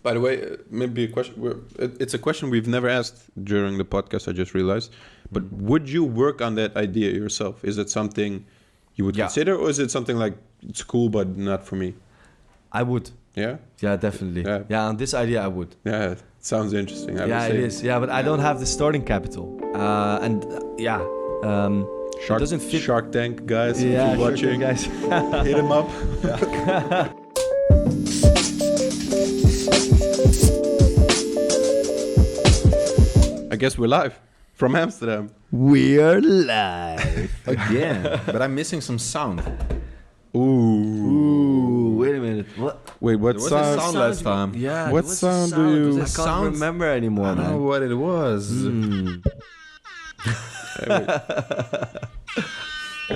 By the way, maybe a question. It's a question we've never asked during the podcast. I just realized. But would you work on that idea yourself? Is it something you would consider, or is it something like it's cool but not for me? I would. Yeah. Yeah, definitely. Yeah, on this idea I would. Yeah, it sounds interesting. It is. Yeah, but I don't have the starting capital. It doesn't fit. Shark Tank guys. Yeah, if you're watching, guys. hit him up. I guess we're live from Amsterdam. We're live again, but I'm missing some sound. Ooh, wait a minute. What? Wait, what sound? Sound last time? Yeah. What sound do you? I can't remember anymore, I don't know what it was.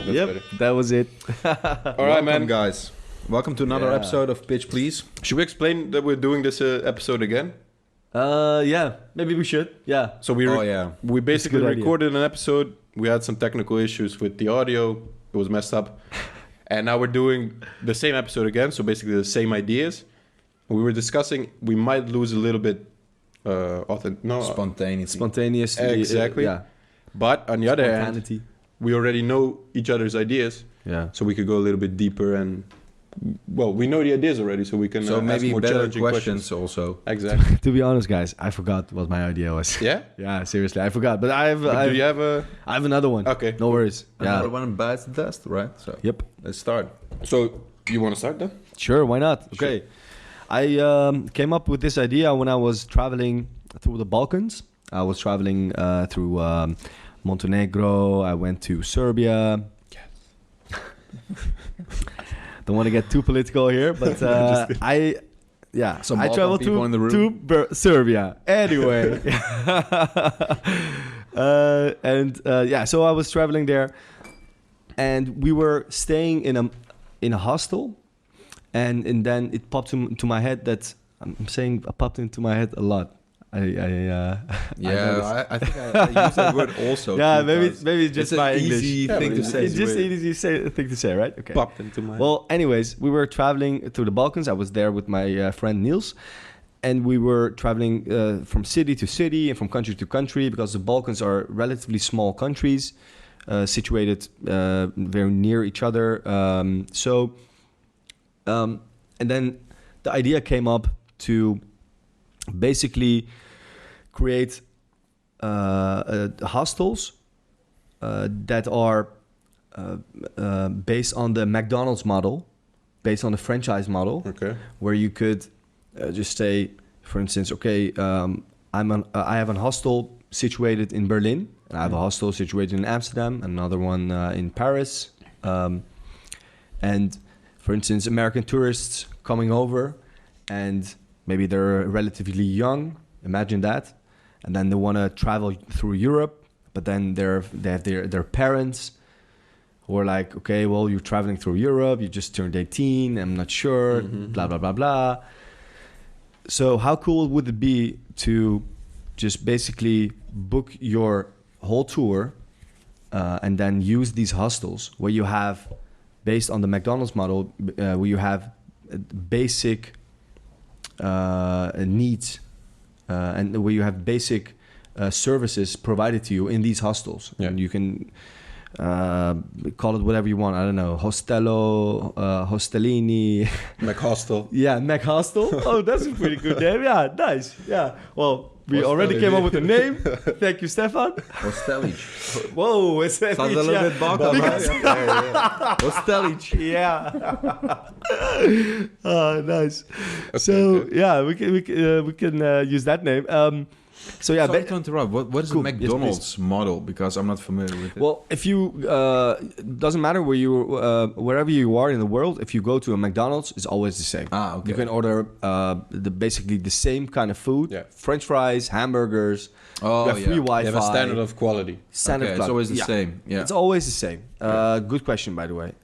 Yep, that was it. All right, man, guys. Welcome to another episode of Pitch Please. Should we explain that we're doing this episode again? Yeah, maybe we should. Yeah. So we basically recorded an episode. We had some technical issues with the audio. It was messed up. And now we're doing the same episode again. So basically the same ideas. We were discussing we might lose a little bit spontaneous. Exactly. Yeah. But on the other hand, we already know each other's ideas. Yeah. So we could go a little bit deeper and we know the ideas already, so we can maybe ask more better challenging questions also. Exactly. To be honest, guys, I forgot what my idea was. Yeah? Yeah, seriously, I forgot. But I have another one. Okay. No worries. Another one bites the dust, right? So yep. Let's start. So you want to start then? Sure, why not? Okay. Sure. I came up with this idea when I was traveling through the Balkans. I was traveling through Montenegro. I went to Serbia. Yes. Don't want to get too political here, but I traveled to Serbia anyway. So I was traveling there, and we were staying in a hostel, and then it popped into my head that I'm saying popped into my head a lot. I think I use that word also. Yeah, maybe just my English. Easy thing to say. It's just an easy thing to say, right? Okay. Popped into my head. Well, anyways, we were traveling through the Balkans. I was there with my friend Niels, and we were traveling from city to city and from country to country because the Balkans are relatively small countries, situated very near each other. And then the idea came up to basically create hostels that are based on the MacDonnalds model, based on the franchise model, where you could just say, for instance, I have a hostel situated in Berlin, and I have a hostel situated in Amsterdam, another one in Paris, and for instance, American tourists coming over, and maybe they're relatively young, imagine that, and then they want to travel through Europe, but then they have their parents who are like, okay, well, you're traveling through Europe, you just turned 18, I'm not sure, blah, blah, blah, blah. So how cool would it be to just basically book your whole tour and then use these hostels where you have, based on the McDonald's model, where you have basic needs and where you have basic services provided to you in these hostels. Yeah. And you can call it whatever you want. I don't know, Hostello, Hostellini. MacHostel. Yeah, MacHostel. Oh, that's a pretty good name. Yeah, nice. Yeah. Well, we already came up with a name. Thank you, Stefan. Hostelic. Whoa, it's sounds a little bit Balkan, right? Yeah. Hostelic. Yeah. Oh, nice. Okay, we can use that name. Sorry to interrupt. What is the McDonald's model? Because I'm not familiar with it. Well, if you doesn't matter wherever you are in the world, if you go to a McDonald's, it's always the same. Okay. You can order basically the same kind of food: French fries, hamburgers. Oh, you have free Wi-Fi. You have a standard of quality. It's always the same. Yeah, it's always the same. Good question, by the way.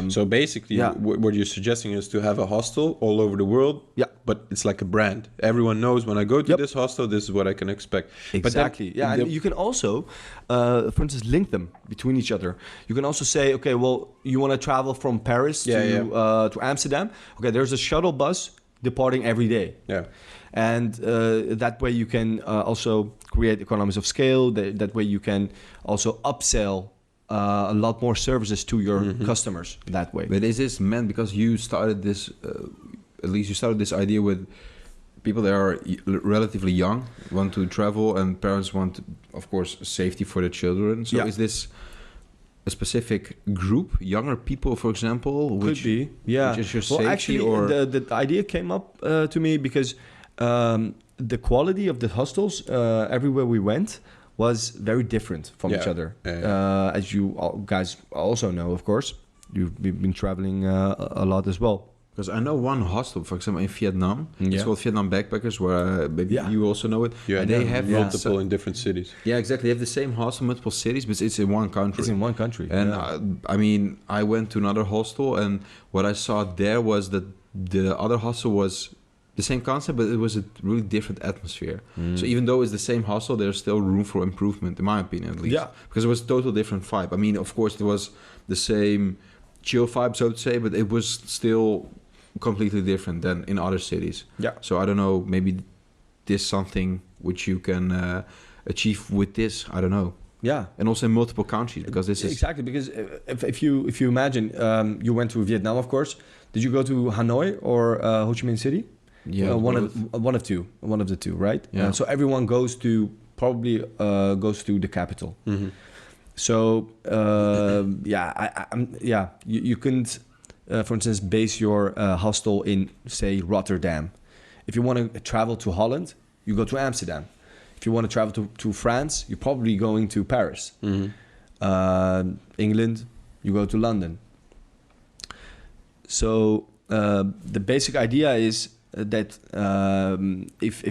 So basically, what you're suggesting is to have a hostel all over the world. Yeah. But it's like a brand. Everyone knows when I go to this hostel, this is what I can expect. Exactly. And you can also, for instance, link them between each other. You can also say, okay, well, you want to travel from Paris to Amsterdam. Okay, there's a shuttle bus departing every day. Yeah. And that way you can also create economies of scale. That way you can also upsell a lot more services to your customers that way. But is this meant because you started this, at least you started this idea with people that are relatively young, want to travel, and parents want, of course, safety for their children. So is this a specific group, younger people, for example? Could be, yeah. Which is your safety, actually, or the idea came up to me because the quality of the hostels everywhere we went was very different from each other. As you guys also know, of course, you've been traveling a lot as well. Because I know one hostel, for example, in Vietnam. It's called Vietnam Backpackers, where maybe you also know it. Yeah, and they have multiple in different cities. Yeah, exactly. They have the same hostel, multiple cities, but it's in one country. It's in one country. And I mean, I went to another hostel, and what I saw there was that the other hostel was the same concept, but it was a really different atmosphere. So even though it's the same hostel, there's still room for improvement, in my opinion, at least. Yeah. Because it was a total different vibe. I mean, of course, it was the same chill vibe, so to say, but it was still completely different than in other cities. Yeah. So I don't know, maybe this is something which you can achieve with this. I don't know. Yeah. And also in multiple countries, because this is exactly, because if you imagine you went to Vietnam, of course. Did you go to Hanoi or Ho Chi Minh City? Yeah, one of the two, right? Yeah. So everyone goes to the capital. So you couldn't, for instance, base your hostel in, say, Rotterdam. If you want to travel to Holland, you go to Amsterdam. If you want to travel to France, you're probably going to Paris. England, you go to London. So the basic idea is that if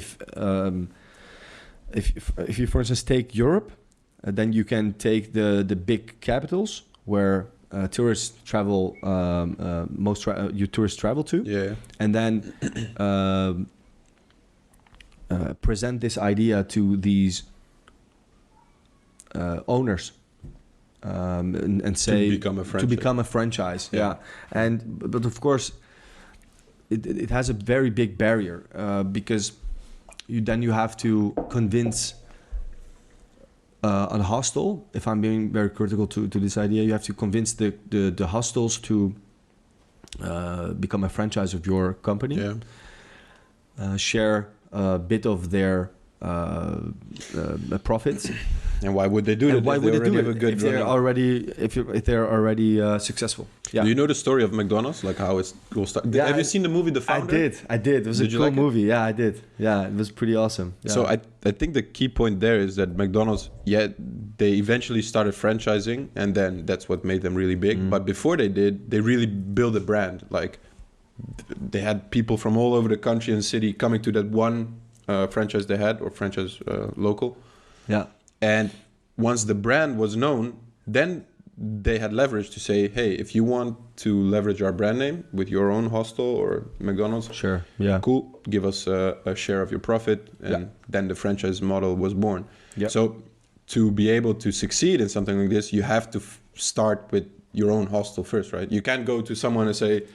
you, for instance, take Europe, then you can take the big capitals where tourists travel, tourists travel to, and then present this idea to these owners, and say to become a franchise. But of course, it has a very big barrier because you have to convince a hostel. If I'm being very critical to this idea, you have to convince the hostels to become a franchise of your company. Share a bit of their profits. And why would they do that? Why would they do it if they're already successful? Yeah. Do you know the story of McDonald's? Like how it will start? Have you seen the movie The Founder? I did. It was a cool movie. Yeah, I did. Yeah, it was pretty awesome. Yeah. So I think the key point there is that McDonald's, they eventually started franchising, and then that's what made them really big. But before they did, they really built a brand. Like they had people from all over the country and city coming to that one franchise they had, or franchise local. Yeah. And once the brand was known, then they had leverage to say, hey, if you want to leverage our brand name with your own hostel or McDonald's, sure, yeah, cool, give us a share of your profit. And then the franchise model was born. So to be able to succeed in something like this, you have to start with your own hostel first, right? You can't go to someone and say,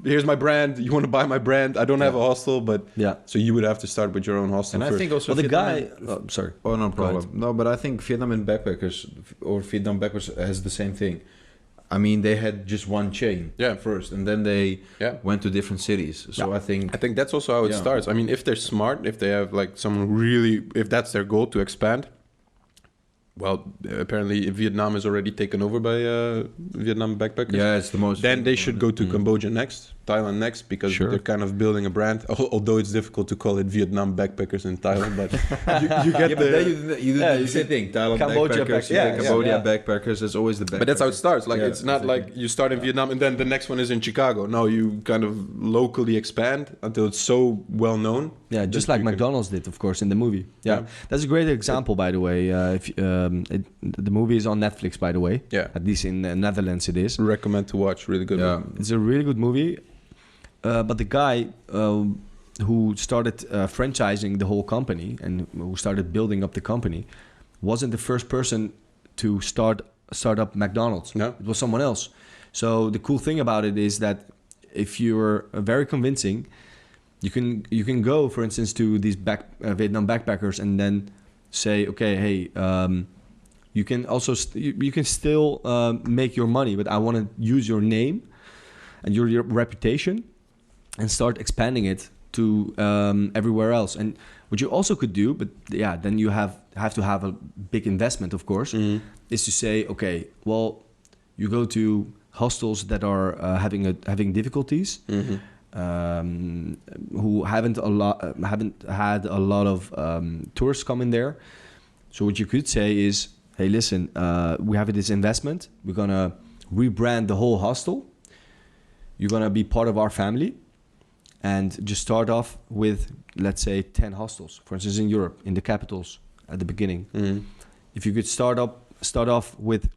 here's my brand. You want to buy my brand? I don't have a hostel, but so you would have to start with your own hostel. And first. I think also the guy. Sorry. Oh, no problem. No, but I think Vietnam and Backpackers or Vietnam Backpackers has the same thing. I mean, they had just one chain first, and then they went to different cities. So I think that's also how it starts. I mean, if they're smart, if they have like someone really, if that's their goal to expand. Well, apparently Vietnam is already taken over by Vietnam Backpackers. Yeah, it's the most. Then they should go to Cambodia next, Thailand next, because they're kind of building a brand. Although it's difficult to call it Vietnam Backpackers in Thailand, but you get you do the same thing. Thailand Cambodia Backpackers, Cambodia Backpackers. It's always the Backpackers. But that's how it starts. Like it's not like you start in Vietnam and then the next one is in Chicago. No, you kind of locally expand until it's so well known. Yeah, just like McDonald's did, of course, in the movie. Yeah, that's a great example, by the way. The movie is on Netflix, by the way. Yeah, at least in the Netherlands, it is. Recommend to watch. Really good. Yeah, it's a really good movie. But the guy who started franchising the whole company and who started building up the company wasn't the first person to start up McDonald's. No, it was someone else. So the cool thing about it is that if you're very convincing, you can go, for instance, to these Vietnam backpackers and then say, okay, hey, you can also you can still make your money, but I want to use your name and your reputation and start expanding it to everywhere else. And what you also could do, but yeah, then you have to have a big investment, of course, is to say, okay, well, you go to hostels that are having difficulties, who haven't had a lot of tourists come in there. So what you could say is, hey, listen, we have this investment. We're gonna rebrand the whole hostel. You're gonna be part of our family, and just start off with, let's say, 10 hostels, for instance, in Europe, in the capitals at the beginning. If you could start off with,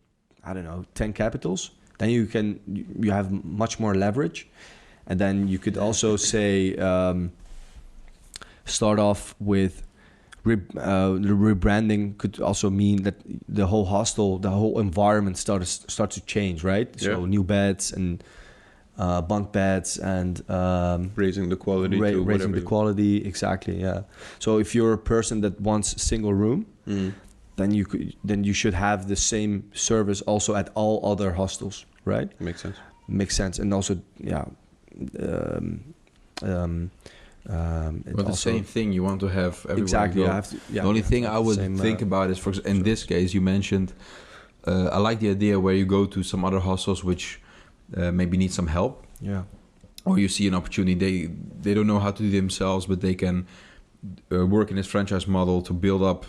I don't know, 10 capitals, then you have much more leverage. And then you could also say, start off with the rebranding could also mean that the whole hostel, the whole environment starts to change, right? Yeah. So new beds and bunk beds and raising the quality. Raising the quality, exactly. Yeah. So if you're a person that wants a single room, then you should have the same service also at all other hostels, right? Makes sense, and also but the same thing you want to have everywhere. Exactly. The only thing I would think about is, in this case, you mentioned. I like the idea where you go to some other hostels which maybe need some help. Yeah. Or you see an opportunity. They don't know how to do themselves, but they can work in this franchise model to build up,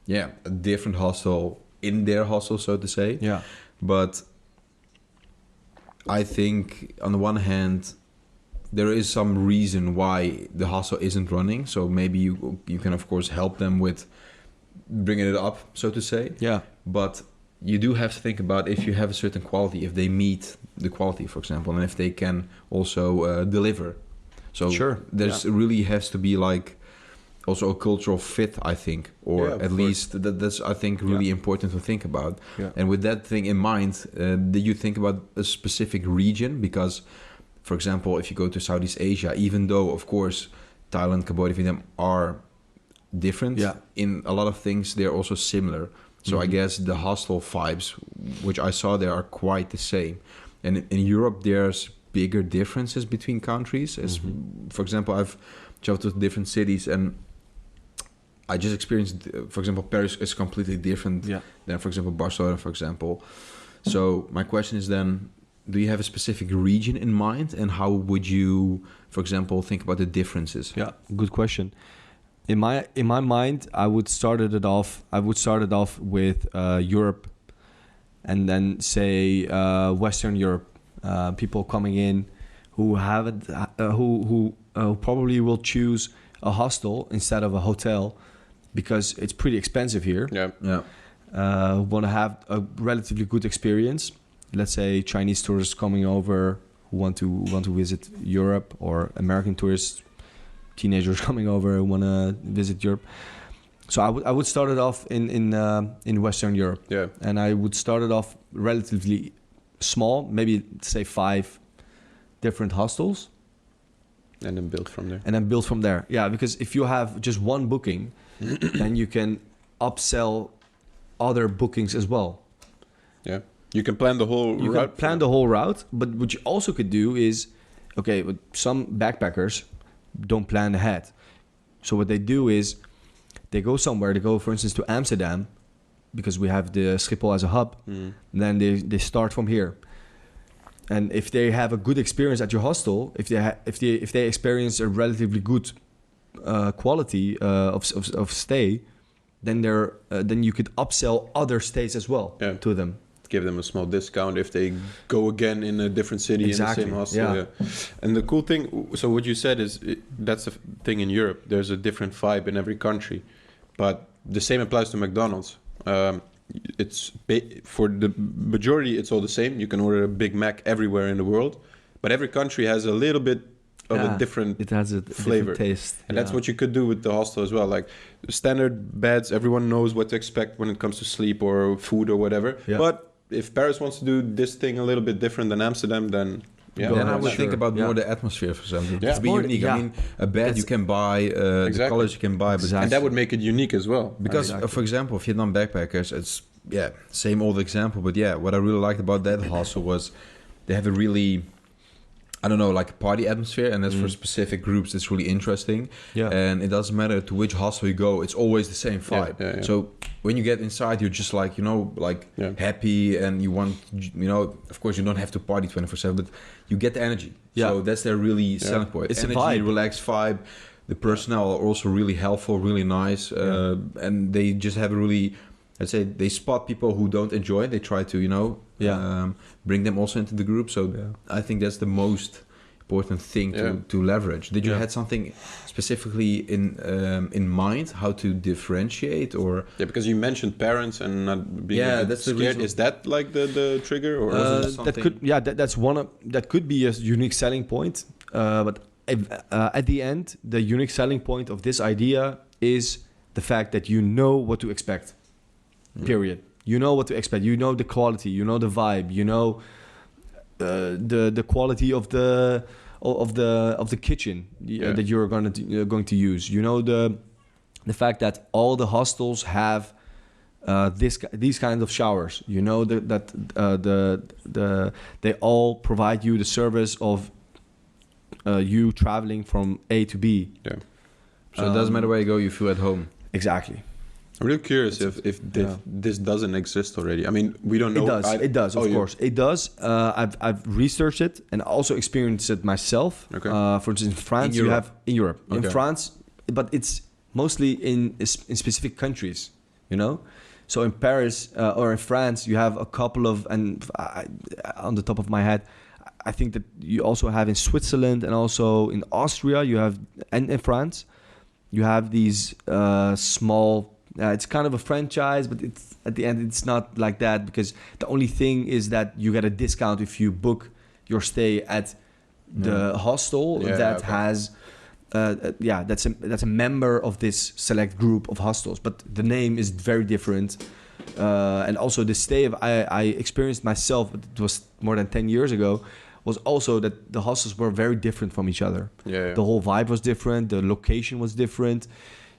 a different hostel in their hostel, so to say. Yeah. But I think on the one hand, there is some reason why the hostel isn't running. So maybe you can, of course, help them with bringing it up, so to say. Yeah. But you do have to think about if you have a certain quality, if they meet the quality, for example, and if they can also deliver. So sure. There's really has to be like also a cultural fit, I think, or at least that's I think really important to think about. Yeah. And with that thing in mind, do you think about a specific region? Because, for example, if you go to Southeast Asia, even though of course Thailand, Cambodia, Vietnam are different, in a lot of things they're also similar. So I guess the hostel vibes, which I saw there, are quite the same. And in Europe, there's bigger differences between countries. As, for example, I've traveled to different cities, and I just experienced, for example, Paris is completely different than, for example, Barcelona, for example. So my question is then, do you have a specific region in mind, and how would you, for example, think about the differences? Yeah, good question. In my mind, I would start it off with Europe, and then say Western Europe. People coming in who haven't, who probably will choose a hostel instead of a hotel because it's pretty expensive here. Want to have a relatively good experience. Let's say Chinese tourists coming over who want to visit Europe, or American tourists. Teenagers coming over who want to visit Europe. So I would start it off in Western Europe. Yeah. And I would start it off relatively small, maybe say 5 different hostels. And then build from there. Yeah, because if you have just one booking, then you can upsell other bookings as well. Yeah. You can plan the whole route. You can plan the whole route, but what you also could do is, okay, with some backpackers don't plan ahead. So what they do is they go somewhere. They go, for instance, to Amsterdam, because we have the Schiphol as a hub. And then they start from here. And if they have a good experience at your hostel, if they experience a relatively good quality of stay, then you could upsell other stays as well to them. Give them a small discount if they go again in a different city in the same hostel. Yeah. And the cool thing, so what you said is that's the thing in Europe. There's a different vibe in every country, but the same applies to McDonald's. It's for the majority, it's all the same. You can order a Big Mac everywhere in the world, but every country has a little bit of a different it has a flavor, different taste, and that's what you could do with the hostel as well. Like standard beds, everyone knows what to expect when it comes to sleep or food or whatever. But if Paris wants to do this thing a little bit different than Amsterdam, then Then I would think about more the atmosphere, for example. To be unique. I mean, a bed you can buy, the colors you can buy, but and that would make it unique as well. Because, for example, Vietnam backpackers, it's same old example, but what I really liked about that hostel was they have a really, I don't know, like a party atmosphere, and that's for specific groups. It's really interesting, and it doesn't matter to which hostel you go; it's always the same vibe. So when you get inside, you're just like happy, and you want, of course, you don't have to party 24/7, but you get the energy. So that's their really selling point. It's energy, a vibe. Relaxed vibe. The personnel are also really helpful, really nice, and they just have a really, I'd say, they spot people who don't enjoy it. They try to, bring them also into the group. So I think that's the most important thing to leverage. Did you had something specifically in mind how to differentiate, or? Yeah, because you mentioned parents and not being that's scared. the reason. Is that like the trigger, or that could be a unique selling point. But at the end, the unique selling point of this idea is the fact that you know what to expect. Period. You know what to expect. You know the quality. You know the vibe. You know the quality of the kitchen that you're going to use. You know the fact that all the hostels have these kinds of showers. You know that they all provide you the service of you traveling from A to B. Yeah. So it doesn't matter where you go, you feel at home. Exactly. I'm really curious if this doesn't exist already. I mean, we don't know. It does, of course. It does. I've researched it and also experienced it myself. Okay. For instance, in France, you have in Europe. Okay. In France, but it's mostly in specific countries, So in Paris or in France, you have a couple of, and on the top of my head, I think that you also have in Switzerland and also in Austria, you have, and in France, you have these small. It's kind of a franchise, but it's at the end it's not like that, because the only thing is that you get a discount if you book your stay at the hostel has that's a member of this select group of hostels, but the name is very different. And also the stay I experienced myself, but it was more than 10 years ago, was also that the hostels were very different from each other. The whole vibe was different, the location was different.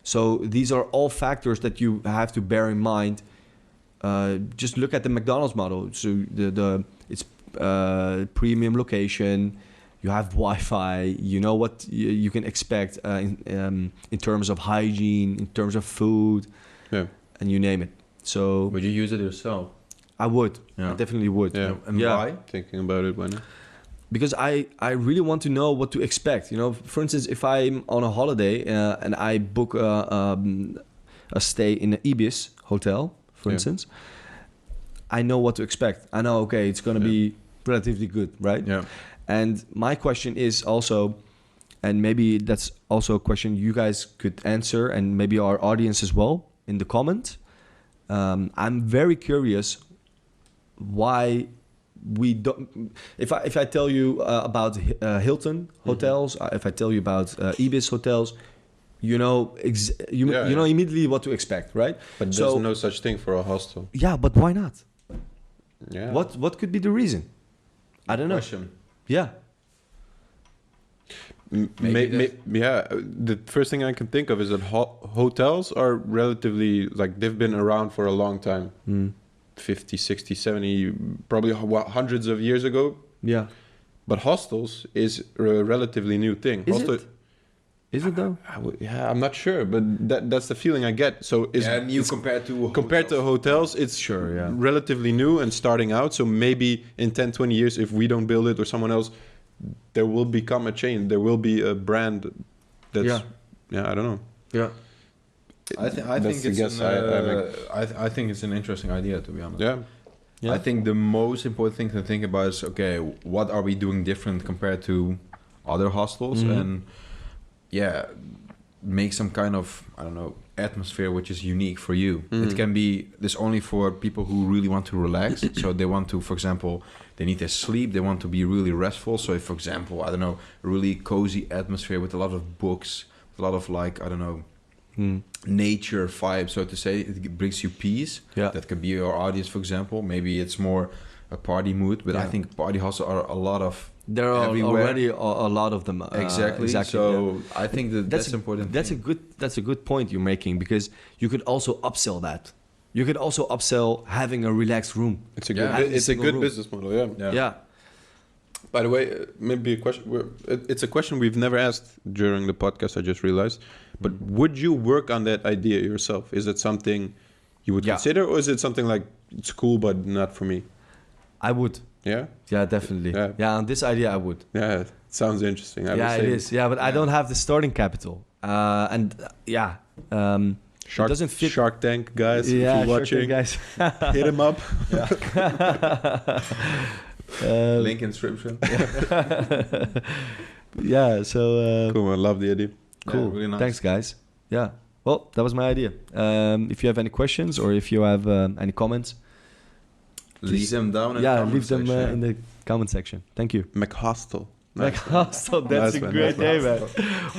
So these are all factors that you have to bear in mind. Just look at the MacDonnalds model. So it's premium location. You have Wi-Fi. You know what you can expect in terms of hygiene, in terms of food, and you name it. So would you use it yourself? I would. I definitely would. And why? Thinking about it, why not? Because I really want to know what to expect. For instance, if I'm on a holiday and I book a stay in an Ibis hotel, for instance, I know what to expect. I know, okay, it's going to be relatively good, right? Yeah. And my question is also, and maybe that's also a question you guys could answer, and maybe our audience as well in the comment. I'm very curious why we don't. If I tell you about Hilton hotels, if I tell you about Ibis hotels, you know immediately what to expect, right? But there's no such thing for a hostel. Yeah, but why not? Yeah. What could be the reason? I don't know. Question. Yeah. The first thing I can think of is that hotels are relatively, like, they've been around for a long time. 50, 60, 70, probably hundreds of years ago. Yeah. But hostels is a relatively new thing. Is it though? I'm not sure, but that's the feeling I get. So new compared to hotels, it's relatively new and starting out. So maybe in 10, 20 years, if we don't build it or someone else, there will become a chain. There will be a brand that's... I don't know. Yeah. I think it's an interesting idea, to be honest. Yeah. I think the most important thing to think about is, okay, what are we doing different compared to other hostels? And make some kind of, I don't know, atmosphere which is unique for you. It can be this only for people who really want to relax. So they want to, for example, they need their sleep. They want to be really restful. So if, for example, I don't know, a really cozy atmosphere with a lot of books, a lot of, like, I don't know, nature vibe, so to say, it brings you peace. That could be your audience, for example. Maybe it's more a party mood, but I think party hostels are a lot of there are everywhere. already a lot of them. Exactly. So I think that's important. That's a good point you're making, because you could also upsell that. You could also upsell having a relaxed room. It's a good business model. Yeah. By the way, maybe a question. It's a question we've never asked during the podcast. I just realized. But would you work on that idea yourself? Is it something you would consider, or is it something like it's cool but not for me? I would. Yeah. Yeah, definitely. Yeah, on this idea I would. Yeah, it sounds interesting. It is. Yeah, but I don't have the starting capital. It doesn't fit. Shark Tank guys. Yeah, if you're watching, guys. hit him up. Link in description. Yeah. So cool. I love the idea. Cool. Yeah, really nice. Thanks, guys. Yeah. Well, that was my idea. If you have any questions or if you have any comments, leave them down. Leave them in the comment section. Thank you. MacHostel. MacHostel. That's a great name, man.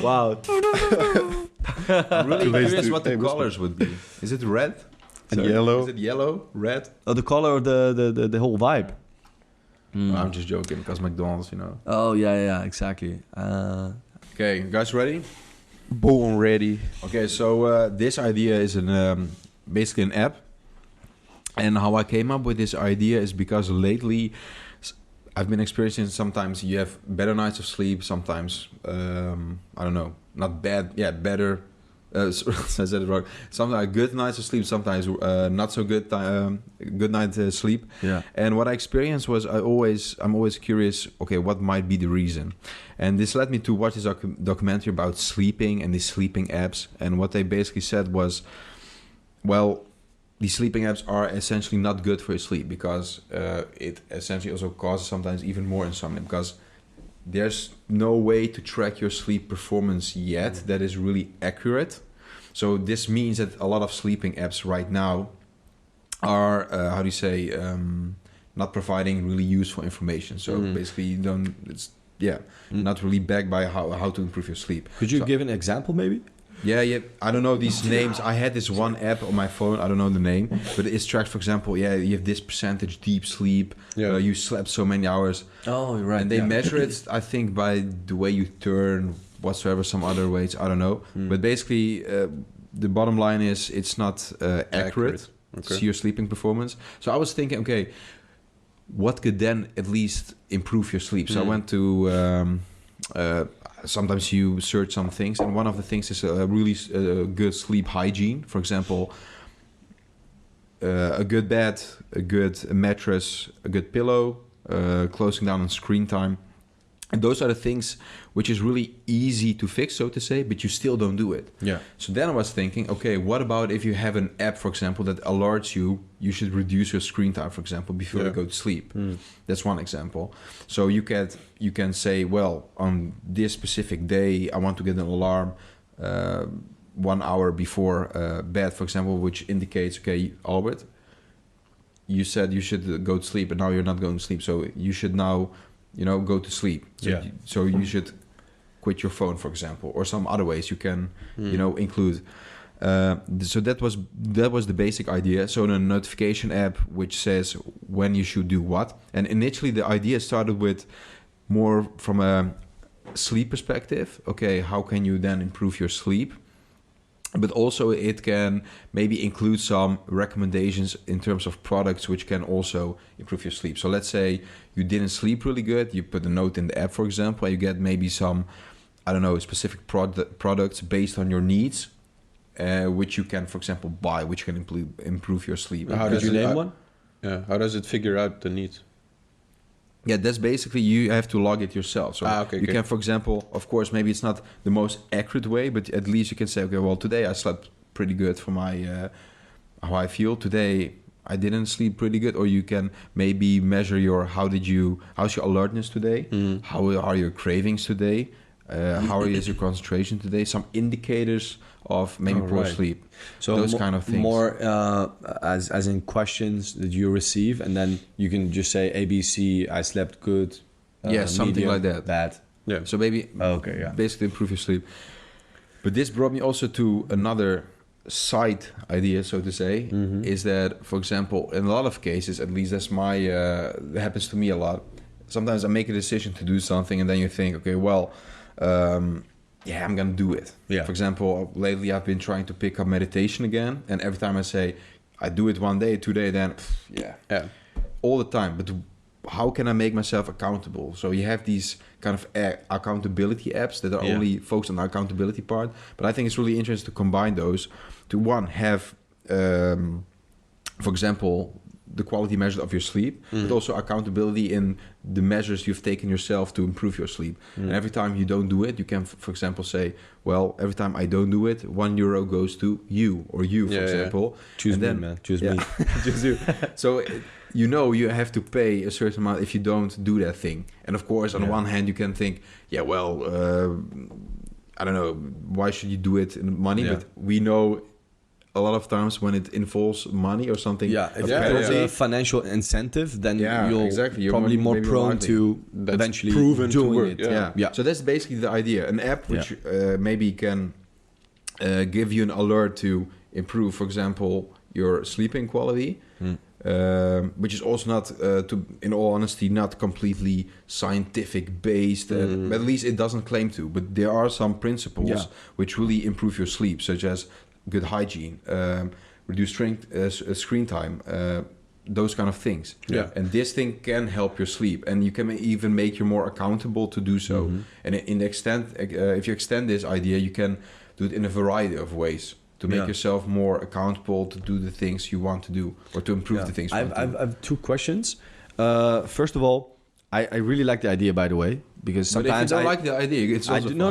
Wow. I'm really curious what the colors would be. Is it red and yellow? Is it yellow, red? Oh, the color of the whole vibe. I'm just joking because McDonald's, you know. Oh yeah, exactly. Okay, guys, ready? Born ready. Okay, so this idea is basically an app, and how I came up with this idea is because lately I've been experiencing sometimes you have better nights of sleep, sometimes I don't know, not bad, better. I said it wrong. Sometimes good nights of sleep, sometimes not so good good night sleep. Yeah. And what I experienced was I'm always curious. Okay, what might be the reason? And this led me to watch this documentary about sleeping and these sleeping apps. And what they basically said was, well, these sleeping apps are essentially not good for your sleep because it essentially also causes sometimes even more insomnia because there's no way to track your sleep performance yet that is really accurate. So this means that a lot of sleeping apps right now are, not providing really useful information. So basically you don't, not really backed by how to improve your sleep. Could you give an example maybe? Yeah. I don't know these names. I had this one app on my phone. I don't know the name, but it tracks, for example, you have this percentage deep sleep. Yeah. You slept so many hours. Oh, right. And they measure it, I think, by the way you turn, whatsoever, some other weights. I don't know. But basically, the bottom line is it's not accurate. Okay. To your sleeping performance. So I was thinking, okay, what could then at least improve your sleep? So I went to... sometimes you search some things, and one of the things is a really good sleep hygiene. For example, a good bed, a good mattress, a good pillow, closing down on screen time. And those are the things which is really easy to fix, so to say, but you still don't do it. Yeah. So then I was thinking, okay, what about if you have an app, for example, that alerts you should reduce your screen time, for example, before you go to sleep. That's one example. So you can say, well, on this specific day, I want to get an alarm 1 hour before bed, for example, which indicates, okay, Albert, you said you should go to sleep, and now you're not going to sleep. So you should now... go to sleep. So you should quit your phone, for example, or some other ways you can, include. So that was the basic idea. So a notification app which says when you should do what. And initially the idea started with more from a sleep perspective. Okay, how can you then improve your sleep? But also it can maybe include some recommendations in terms of products which can also improve your sleep. So let's say you didn't sleep really good. You put a note in the app, for example, and you get maybe some, specific products based on your needs, which you can, for example, buy, which can improve your sleep. Could you name one? Yeah. How does it figure out the needs? Yeah, that's basically you have to log it yourself. So you can, for example, of course, maybe it's not the most accurate way, but at least you can say, okay, well, today I slept pretty good for my how I feel. Today I didn't sleep pretty good. Or you can maybe measure how's your alertness today? How are your cravings today? How is your concentration today? Some indicators of maybe poor sleep. So those kind of things. More as in questions that you receive, and then you can just say ABC, I slept good. Something medium, like that. Bad. Yeah. So maybe basically improve your sleep. But this brought me also to another side idea, so to say, is that, for example, in a lot of cases, at least that's that happens to me a lot. Sometimes I make a decision to do something, and then you think, okay, well, I'm gonna do it. Yeah. For example, lately I've been trying to pick up meditation again, and every time I say I do it 1 day, 2 days, then all the time. But how can I make myself accountable? So you have these kind of accountability apps that are only focused on the accountability part. But I think it's really interesting to combine those to one, have, for example, the quality measure of your sleep, but also accountability in the measures you've taken yourself to improve your sleep. And every time you don't do it, you can, for example, say, well, every time I don't do it, €1 goes to you, for example. Choose and me, then, man. Choose me. Choose you. So you have to pay a certain amount if you don't do that thing. And of course, on one hand, you can think, I don't know, why should you do it in money? But we know a lot of times when it involves money or something. If there's a financial incentive, then you're probably more prone to eventually proven doing it. So that's basically the idea. An app which maybe can give you an alert to improve, for example, your sleeping quality, which is also not, in all honesty, not completely scientific based. But at least it doesn't claim to. But there are some principles which really improve your sleep, such as good hygiene, reduce screen time, those kind of things. And this thing can help your sleep, and you can even make you more accountable to do so. And in the extent, if you extend this idea, you can do it in a variety of ways to make yourself more accountable to do the things you want to do, or to improve the things you want to do. I have 2 questions. First of all, I really like the idea, by the way, because sometimes but if you don't like the idea, it's also fine.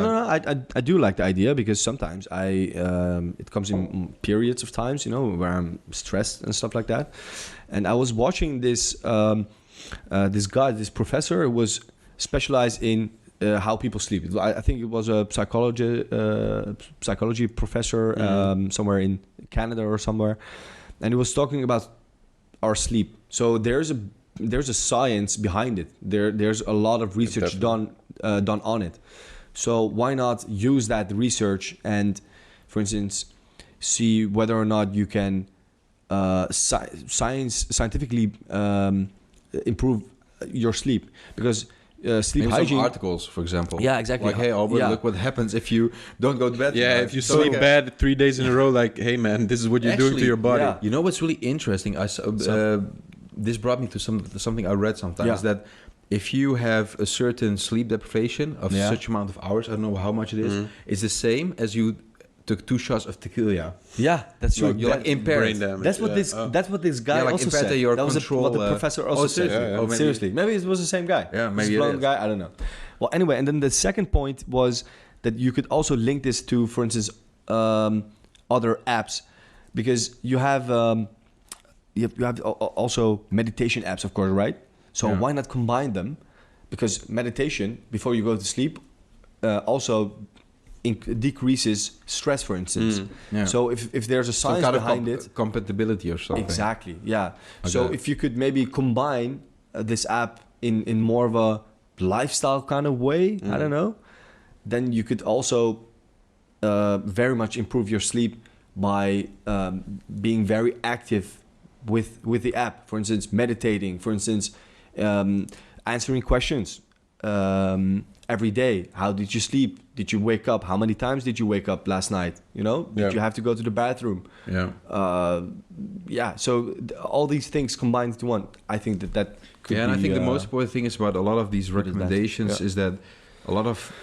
I do like the idea, because sometimes it comes in periods of times, where I'm stressed and stuff like that. And I was watching this this professor who was specialized in how people sleep. I think it was a psychology professor somewhere in Canada or somewhere, and he was talking about our sleep. So there's a science behind it. There's a lot of research done on it. So why not use that research and, for instance, see whether or not you can scientifically improve your sleep? Because sleep maybe hygiene, some articles, for example. Yeah, exactly. Like, hey, Albert, look what happens if you don't go to bed. Yeah, if you sleep bad 3 days in a row, like, hey man, this is what you're doing to your body. You know what's really interesting? This brought me to something I read sometimes, that if you have a certain sleep deprivation of such amount of hours, I don't know how much it is, it's the same as you took 2 shots of tequila. Yeah, that's true. You're like impaired. Brain damage. That's what this guy also said. That was what the professor also said. Seriously. Maybe it was the same guy. Yeah, maybe it is. Guy, I don't know. Well, anyway, and then the second point was that you could also link this to, for instance, other apps, because you have also meditation apps, of course, right? So why not combine them? Because meditation before you go to sleep also decreases stress, for instance. So if there's a science behind it, compatibility or something. Exactly. Yeah. Okay. So if you could maybe combine this app in more of a lifestyle kind of way, I don't know, then you could also very much improve your sleep by being very active with the app. For instance, meditating. For instance, answering questions every day. How did you sleep? Did you wake up? How many times did you wake up last night? Did you have to go to the bathroom? So all these things combined into one. I think that could be... and I think the most important thing is about a lot of these recommendations is that a lot of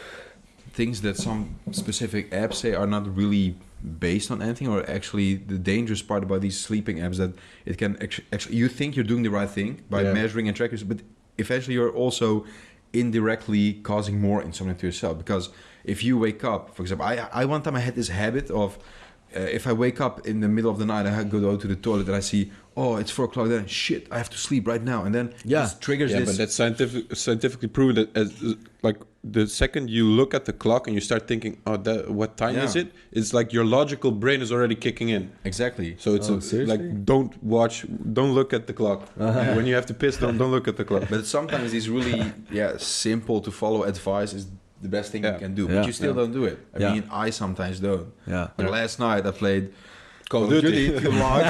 things that some specific apps say are not really based on anything, or actually the dangerous part about these sleeping apps that it can actually you think you're doing the right thing by measuring and tracking, but eventually you're also indirectly causing more insomnia to yourself. Because if you wake up, for example, I one time I had this habit of if I wake up in the middle of the night, I go to the toilet and I see, oh, it's 4 o'clock, then shit, I have to sleep right now, and then this triggers this. But that's scientifically proven that as like the second you look at the clock and you start thinking, oh, what time is it? It's like your logical brain is already kicking in. Exactly. So it's like don't look at the clock. When you have to piss, don't look at the clock. But sometimes these really simple to follow advice is the best thing you can do, but you still don't do it. I mean, I sometimes don't. Like last night I played Call of Duty too long.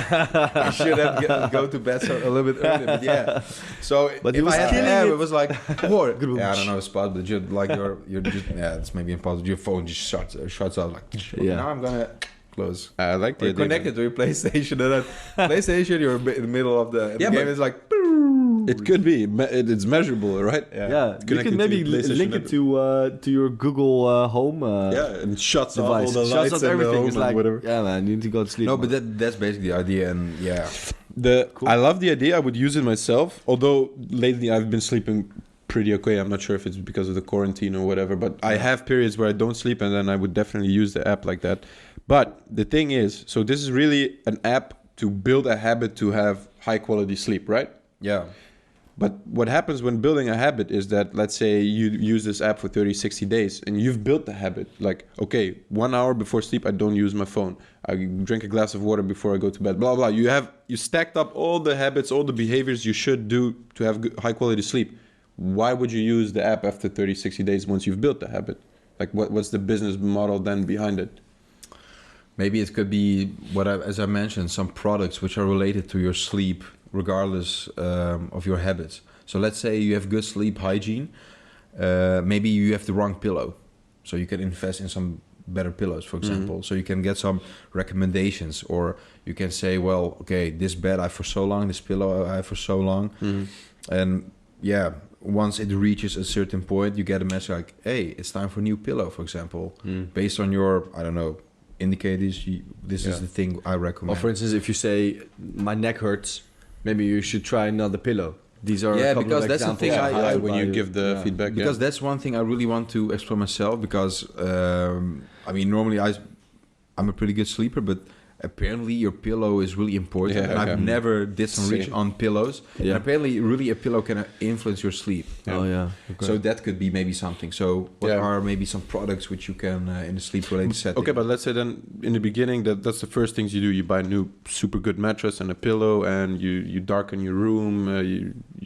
I should have go to bed a little bit earlier. But yeah. So But if I had to have, it was like, or Good yeah, I watch. don't know, spot, but you're just it's maybe impossible. Your phone just shuts off like. Yeah. Now I'm gonna close. I like the You're idea. connected to your PlayStation, and then PlayStation, you're in the middle of the Yeah, game. but It's like. It could be. It's measurable, right? Yeah, you Connected can maybe to your PlayStation link it to your Google Home Yeah, and it shuts off device. all the Shuts lights off and everything. the It's home like, and whatever. yeah, man, you need to go to sleep. No, but that's basically the idea, and yeah. Cool. I love the idea. I would use it myself. Although lately I've been sleeping pretty okay. I'm not sure if it's because of the quarantine or whatever, but I have periods where I don't sleep, and then I would definitely use the app like that. But the thing is, so this is really an app to build a habit to have high quality sleep, right? Yeah. But what happens when building a habit is that, let's say you use this app for 30, 60 days and you've built the habit. Like, okay, 1 hour before sleep, I don't use my phone. I drink a glass of water before I go to bed, blah, blah. You stacked up all the habits, all the behaviors you should do to have good, high quality sleep. Why would you use the app after 30, 60 days once you've built the habit? Like, what's the business model then behind it? Maybe it could be as I mentioned, some products which are related to your sleep, regardless of your habits. So let's say you have good sleep hygiene. Maybe you have the wrong pillow, so you can invest in some better pillows, for example. Mm-hmm. So you can get some recommendations, or you can say, well, okay, this bed I have for so long, this pillow I have for so long, and yeah. Once it reaches a certain point, you get a message like, hey, it's time for a new pillow, for example, based on your, I don't know, indicators. This is the thing I recommend. Or for instance, if you say my neck hurts, maybe you should try another pillow. These are a couple because of that's the examples thing. of when you give the feedback. Because that's one thing I really want to explore myself. Because I mean, normally I'm a pretty good sleeper, but apparently your pillow is really important. Yeah, and I've never did some research Same. on pillows. Yeah. And apparently, really, a pillow can influence your sleep. Yeah. Oh yeah. Okay. So that could be maybe something. So what are maybe some products which you can in a sleep-related setting? Okay, but let's say then in the beginning that's the first things you do. You buy a new super good mattress and a pillow, and you darken your room.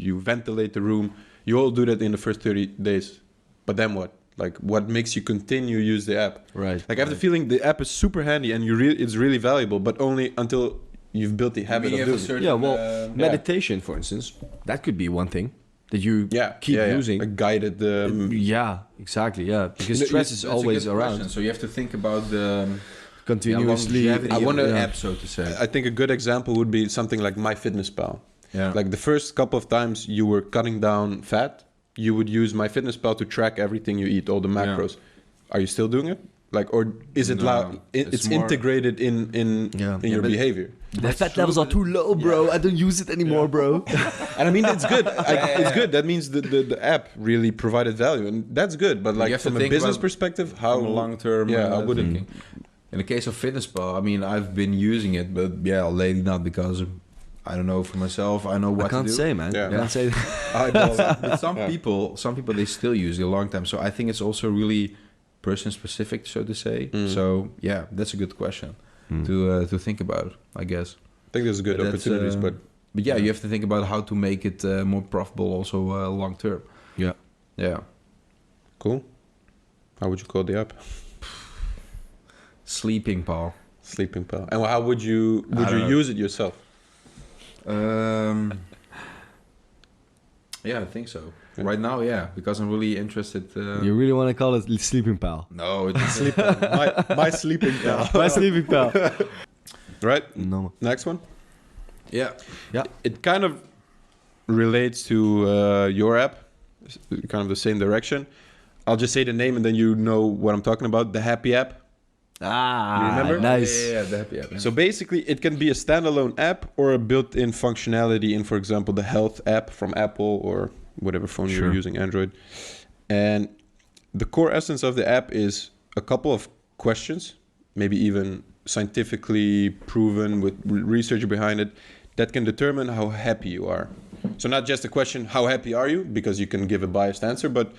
You ventilate the room. You all do that in the first 30 days. But then what? Like, what makes you continue use the app? Right. Like, I have the feeling the app is super handy and it's really valuable, but only until you've built the habit of doing it. Yeah, well, meditation, for instance, that could be one thing that you keep using. A guided... yeah, exactly, yeah. Because stress is always around. Question. So you have to think about the continuously. I want an app, so to say. I think a good example would be something like MyFitnessPal. Yeah. Like the first couple of times you were cutting down fat, you would use MyFitnessPal to track everything you eat, all the macros. Yeah. Are you still doing it? Like, or is it it's integrated in your behavior? My fat levels are too low, bro. I don't use it anymore, bro. And I mean, it's good. It's good. That means the app really provided value, and that's good. But like from a business perspective, how long term? I wouldn't. In the case of FitnessPal, I mean, I've been using it, but lately not because I don't know for myself. I know what I can't to do. say, man. Yeah. I can't say. But some people they still use it a long time. So I think it's also really person specific, so to say. So yeah, that's a good question to think about, I guess. I think there's good opportunities, but yeah, you have to think about how to make it more profitable also long term. Yeah. Cool. How would you call the app? Sleeping Pal. And how would you use it yourself? Yeah, I think so. Yeah. Right now, because I'm really interested. You really want to call it Sleeping Pal? No, it's Sleeping. my Sleeping Pal. My Sleeping Pal. Right? No. Next one? Yeah. It kind of relates to your app, kind of the same direction. I'll just say the name and then you know what I'm talking about. The Happy app. Ah, you remember? Nice. Yeah, the Happy app. Yeah. So basically, it can be a standalone app or a built-in functionality in, for example, the Health app from Apple or whatever phone you're using, Android. And the core essence of the app is a couple of questions, maybe even scientifically proven with research behind it, that can determine how happy you are. So not just a question, how happy are you? Because you can give a biased answer, but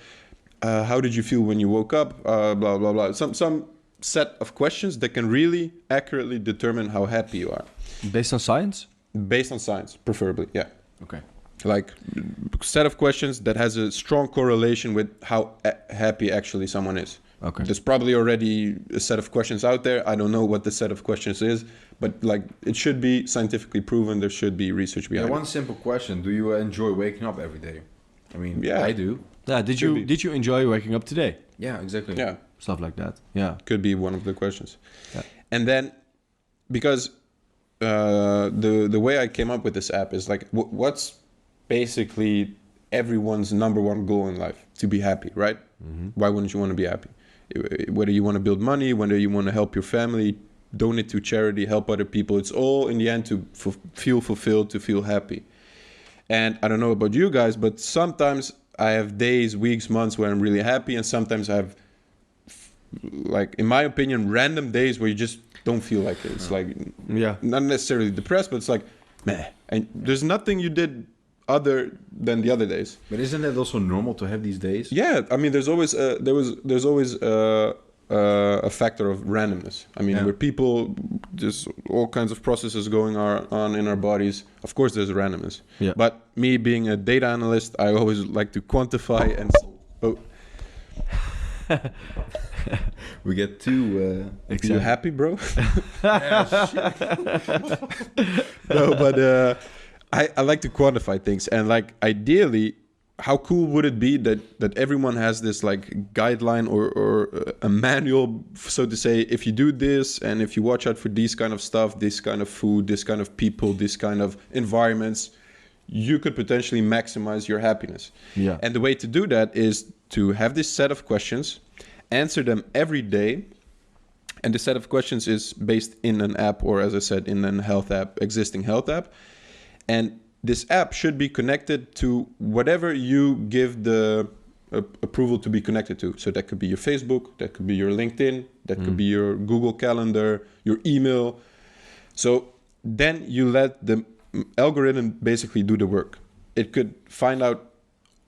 how did you feel when you woke up? Blah, blah, blah. Some set of questions that can really accurately determine how happy you are. Based on science? Based on science, preferably, yeah. Okay. Like set of questions that has a strong correlation with how happy actually someone is. Okay. There's probably already a set of questions out there. I don't know what the set of questions is, but like it should be scientifically proven. There should be research behind it. One simple question: do you enjoy waking up every day? I mean, yeah, I do. Yeah. Did you enjoy waking up today? Yeah, exactly. Yeah, Stuff like that. Yeah. could be one of the questions. Yeah. And then because the way I came up with this app is like what's basically everyone's number one goal in life: to be happy, right? Mm-hmm. Why wouldn't you want to be happy? Whether you want to build money, whether you want to help your family, donate to charity, help other people, it's all in the end to feel fulfilled, to feel happy. And I don't know about you guys, but sometimes I have days, weeks, months where I'm really happy, and sometimes I have, like, in my opinion, random days where you just don't feel like it. It's like, not necessarily depressed, but it's like, meh. And there's nothing you did other than the other days. But isn't that also normal to have these days? Yeah, I mean, there's always a factor of randomness. I mean, where people, just all kinds of processes going on in our bodies. Of course, there's randomness. Yeah. But me being a data analyst, I always like to quantify and. We get too. Are you happy, bro? Yeah, shit. No, but I like to quantify things, and like ideally, how cool would it be that everyone has this like guideline or a manual, so to say, if you do this and if you watch out for these kind of stuff, this kind of food, this kind of people, this kind of environments, you could potentially maximize your happiness. Yeah. And the way to do that is to have this set of questions, answer them every day. And the set of questions is based in an app, or as I said, in an health app, existing health app. And this app should be connected to whatever you give the approval to be connected to. So that could be your Facebook, that could be your LinkedIn, that could be your Google Calendar, your email. So then you let the algorithm basically do the work. It could find out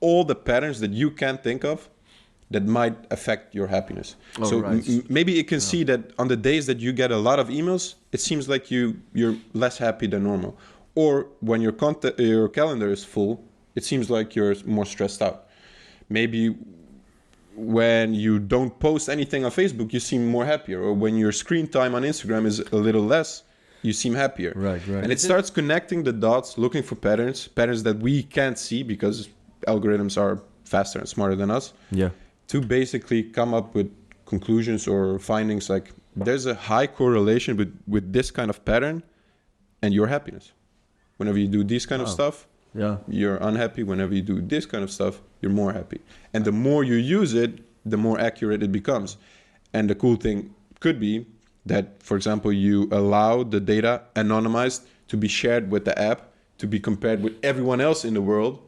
all the patterns that you can think of that might affect your happiness. Oh, so right. maybe it can see that on the days that you get a lot of emails, it seems like you're less happy than normal. Or when your calendar is full, it seems like you're more stressed out. Maybe when you don't post anything on Facebook, you seem more happier. Or when your screen time on Instagram is a little less, you seem happier. Right. And it starts connecting the dots, looking for patterns that we can't see because algorithms are faster and smarter than us. Yeah. To basically come up with conclusions or findings like there's a high correlation with this kind of pattern and your happiness. Whenever you do this kind of stuff, you're unhappy. Whenever you do this kind of stuff, you're more happy. And the more you use it, the more accurate it becomes. And the cool thing could be that, for example, you allow the data anonymized to be shared with the app, to be compared with everyone else in the world,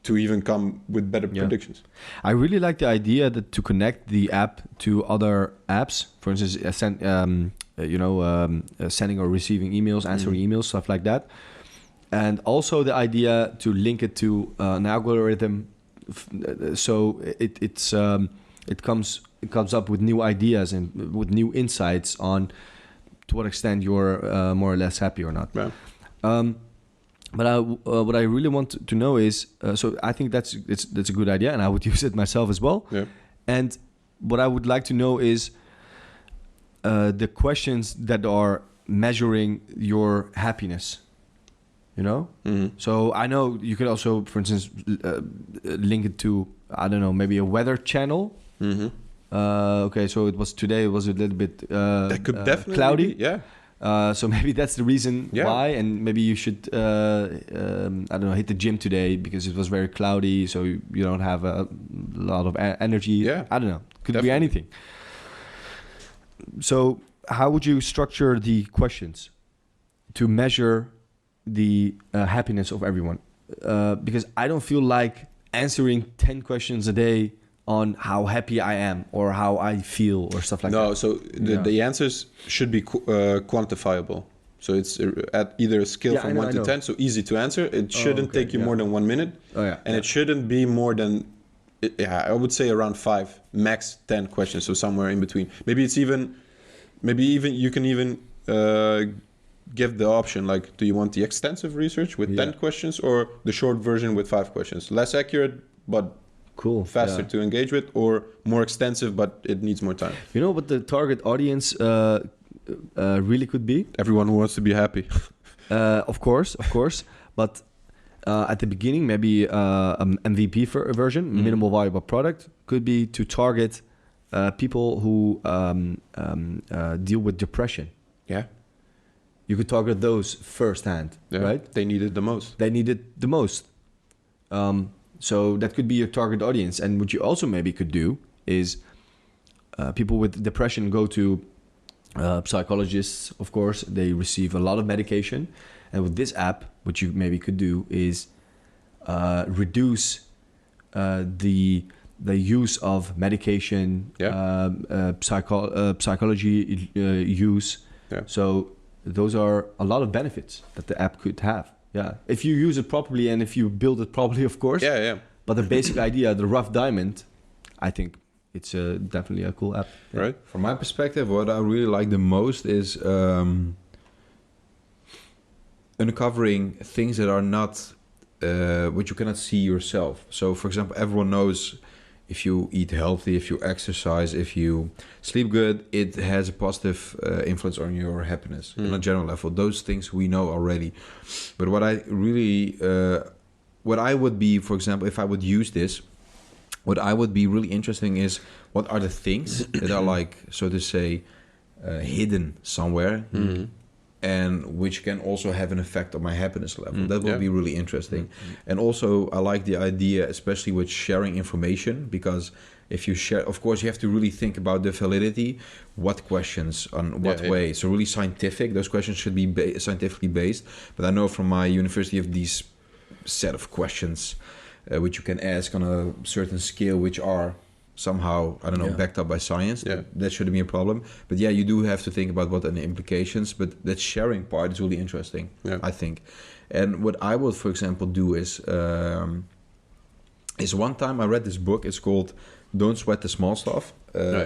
to even come with better predictions. I really like the idea that to connect the app to other apps, for instance, sending or receiving emails, answering emails, stuff like that. And also the idea to link it to an algorithm, so it comes up with new ideas and with new insights on to what extent you're more or less happy or not. Yeah. But what I really want to know is, so I think that's a good idea, and I would use it myself as well. Yeah. And what I would like to know is the questions that are measuring your happiness. You know? Mm-hmm. So I know you could also, for instance, link it to, I don't know, maybe a weather channel. Mm-hmm. Okay, so today it was a little bit that could definitely cloudy. Be, yeah. So maybe that's the reason why, and maybe you should, I don't know, hit the gym today because it was very cloudy, so you don't have a lot of energy. Yeah. I don't know. Could Definitely. be anything. So how would you structure the questions to measure the happiness of everyone? Because I don't feel like answering 10 questions a day on how happy I am or how I feel or stuff like that. No, so the answers should be quantifiable. So it's at either a scale from 1 to 10, so easy to answer. It shouldn't take you more than 1 minute. And it shouldn't be more than, I would say around 5, max 10 questions, so somewhere in between. Maybe you can even give the option, like, do you want the extensive research with 10 questions or the short version with 5 questions? Less accurate, but Cool. faster to engage with, or more extensive, but it needs more time. You know what the target audience really could be? Everyone who wants to be happy. Of course. But at the beginning, maybe MVP version, minimal viable product, could be to target people who deal with depression. Yeah. You could target those firsthand, right? They need it the most. So that could be your target audience. And what you also maybe could do is people with depression go to psychologists, of course. They receive a lot of medication. And with this app, what you maybe could do is reduce the use of medication, psychology use. Yeah. So those are a lot of benefits that the app could have. Yeah, if you use it properly and if you build it properly, of course. Yeah. But the basic idea, the rough diamond, I think it's definitely a cool app. Right. From my perspective, what I really like the most is uncovering things that are not what you cannot see yourself. So, for example, everyone knows if you eat healthy, if you exercise, if you sleep good, it has a positive influence on your happiness on a general level. Those things we know already. But what I really, what I would be, for example, if I would use this, what I would be really interesting is what are the things that are like, so to say, hidden somewhere. And which can also have an effect on my happiness level. That would be really interesting. And also, I like the idea, especially with sharing information, because if you share, of course, you have to really think about the validity, what questions, on what way. So really scientific, those questions should be scientifically based. But I know from my university of these set of questions which you can ask on a certain scale, which are somehow, I don't know, backed up by science. That shouldn't be a problem. But yeah, you do have to think about what are the implications. But that sharing part is really interesting, I think. And what I would, for example, do is one time I read this book. It's called Don't Sweat the Small Stuff.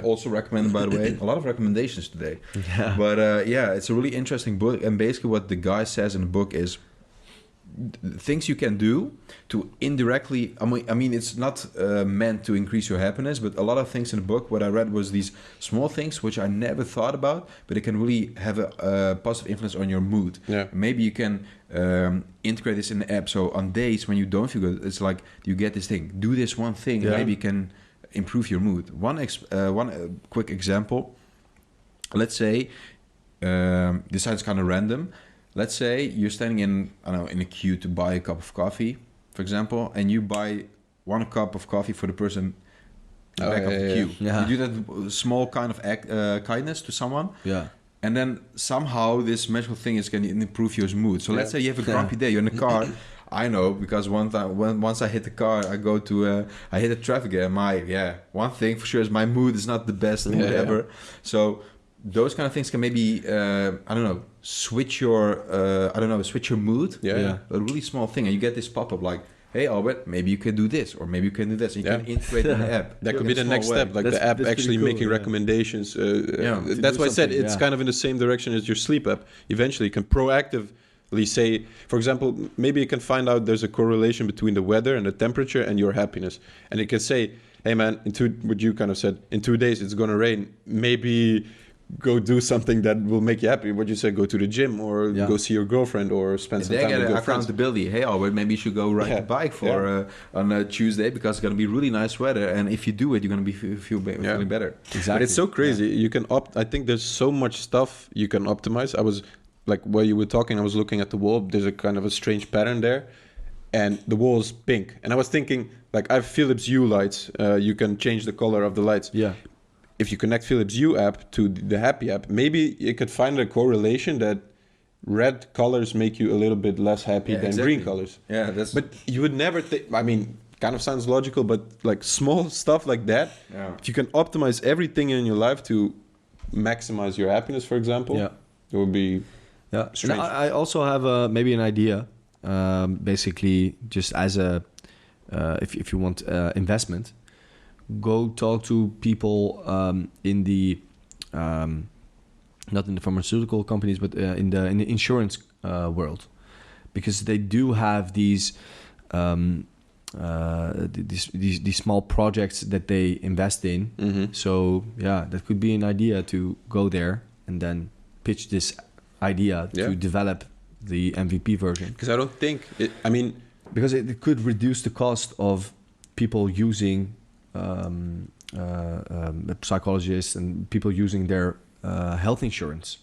Also recommended, by the way. A lot of recommendations today. But it's a really interesting book. And basically what the guy says in the book is things you can do to indirectly, I mean it's not meant to increase your happiness, but a lot of things in the book, what I read was these small things which I never thought about, but it can really have a positive influence on your mood. Maybe you can integrate this in the app, so on days when you don't feel good, it's like you get this thing, do this one thing, and maybe you can improve your mood. One quick example, let's say this sounds kind of random. Let's say you're standing in a queue to buy a cup of coffee, for example, and you buy one cup of coffee for the person in the back of the queue. You do that small kind of kindness to someone. And then somehow this magical thing is going to improve your mood. So let's say you have a grumpy day, you're in a car. I know, because once I hit the car, I hit the traffic, and one thing for sure is my mood is not the best mood ever. So those kind of things can maybe switch your mood. A really small thing, and you get this pop-up like, hey Albert, maybe you can do this, or maybe you can do this, and you can integrate in the app. That could be the next step, like the app actually making recommendations. That's why I said it's kind of in the same direction as your sleep app. Eventually you can proactively say, for example, maybe you can find out there's a correlation between the weather and the temperature and your happiness, and it can say, hey man, what you kind of said, in 2 days it's going to rain, maybe go do something that will make you happy. What you said, go to the gym, or go see your girlfeel, or spend some time with your friends. Accountability. Hey Albert, maybe you should go ride a bike on a Tuesday, because it's going to be really nice weather, and if you do it, you're going to be feeling better. Exactly. But it's so crazy. You can I think there's so much stuff you can optimize. I was like, while you were talking, I was looking at the wall. There's a kind of a strange pattern there, and the wall is pink. And I was thinking, like, I have Philips Hue lights. You can change the color of the lights. If you connect Philips Hue app to the Happy app, maybe you could find a correlation that red colors make you a little bit less happy than green colors. But you would never think, I mean, kind of sounds logical, but like small stuff like that, if you can optimize everything in your life to maximize your happiness, for example, it would be strange. I also have maybe an idea, basically just as a, if you want investment, go talk to people in the not in the pharmaceutical companies, but in the insurance world, because they do have these these small projects that they invest in. So yeah, that could be an idea to go there and then pitch this idea to develop the MVP version. Because I don't think because it could reduce the cost of people using psychologists and people using their health insurance.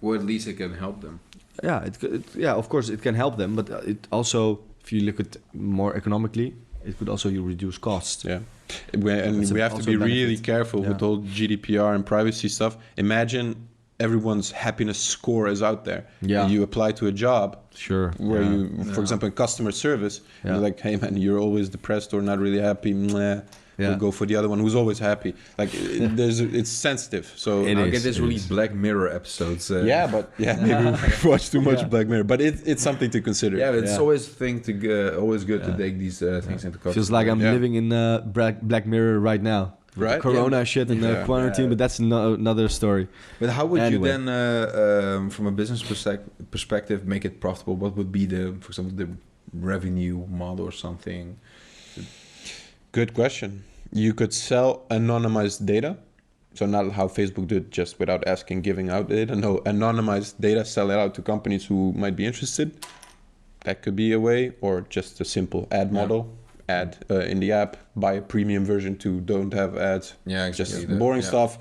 Or at least it can help them. Of course it can help them, but it also, if you look at more economically, it could also reduce costs. We have to be really careful with all GDPR and privacy stuff. Imagine everyone's happiness score is out there. And you apply to a job where you, for example, in customer service, you're like, hey man, you're always depressed or not really happy. We'll go for the other one who's always happy. Like it's sensitive. So I'll get this really Black Mirror episodes. Maybe we watch too much Black Mirror, but it's something to consider. Yeah, but it's always a thing to always good to take these things into consideration. Feels like I'm living in Black Mirror right now. Right? Corona shit and quarantine, but that's another story. But how would you then, from a business perspective, make it profitable? What would be for example, the revenue model or something? Good question. You could sell anonymized data. So not how Facebook did, just without asking, giving out data. No, anonymized data, sell it out to companies who might be interested. That could be a way, or just a simple ad model. Ad in the app, buy a premium version to don't have ads. Just boring stuff.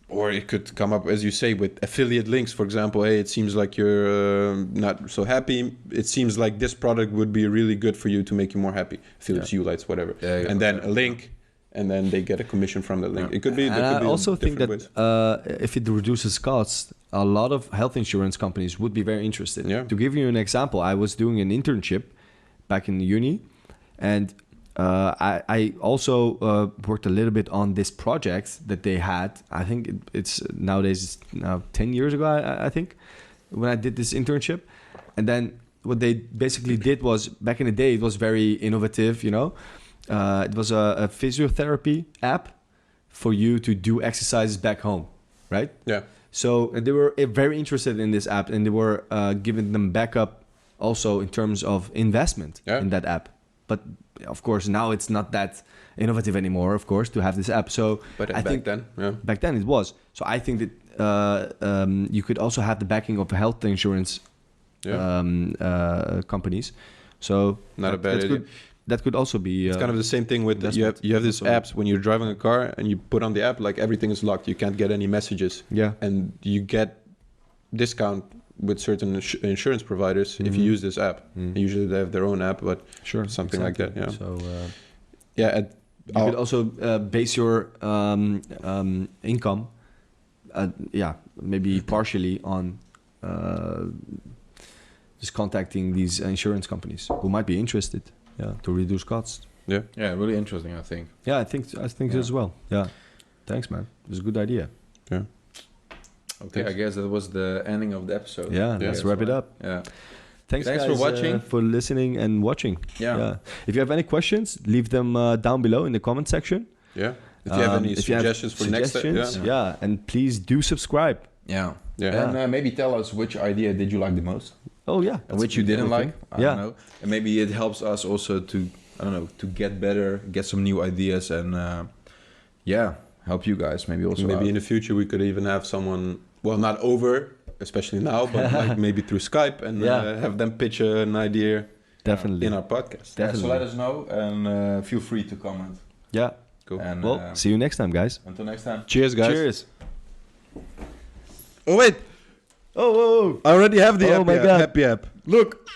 Or it could come up, as you say, with affiliate links. For example, hey, it seems like you're not so happy. It seems like this product would be really good for you to make you more happy. Philips Hue lights, whatever. And then a link, and then they get a commission from that link. It could be. I also think that if it reduces costs, a lot of health insurance companies would be very interested. To give you an example, I was doing an internship back in uni, and I also worked a little bit on this project that they had. I think it's nowadays 10 years ago, I think, when I did this internship. And then what they basically did was, back in the day, it was very innovative, you know. It was a physiotherapy app for you to do exercises back home, right? So they were very interested in this app, and they were giving them backup also in terms of investment in that app. But of course, now it's not that innovative anymore, of course, to have this app. So but I think back then it was. So I think that you could also have the backing of health insurance companies. So not a bad idea. That could also be. It's kind of the same thing with you have these apps when you're driving a car and you put on the app, like everything is locked. You can't get any messages. And you get discount with certain insurance providers if you use this app. Usually they have their own app, but something like that. So you could also base your income, maybe partially on just contacting these insurance companies who might be interested, to reduce costs. Really interesting, I think. I think as well. Thanks, man. It was a good idea. Okay, I guess that was the ending of the episode. Let's wrap it up. Thanks guys, for watching, for listening and watching. If you have any questions, leave them down below in the comment section. If you have any suggestions for next time, and please do subscribe. And maybe tell us which idea did you like the most. And which you didn't like. I don't know. And maybe it helps us also to get better, get some new ideas, and help you guys maybe also. Maybe in the future we could even have someone, well, not over, especially now, but like maybe through Skype and have them pitch an idea in our podcast. So let us know and feel free to comment. Cool. And, see you next time, guys. Until next time. Cheers, guys. Cheers. Oh, wait. Oh. I already have the happy app. Look.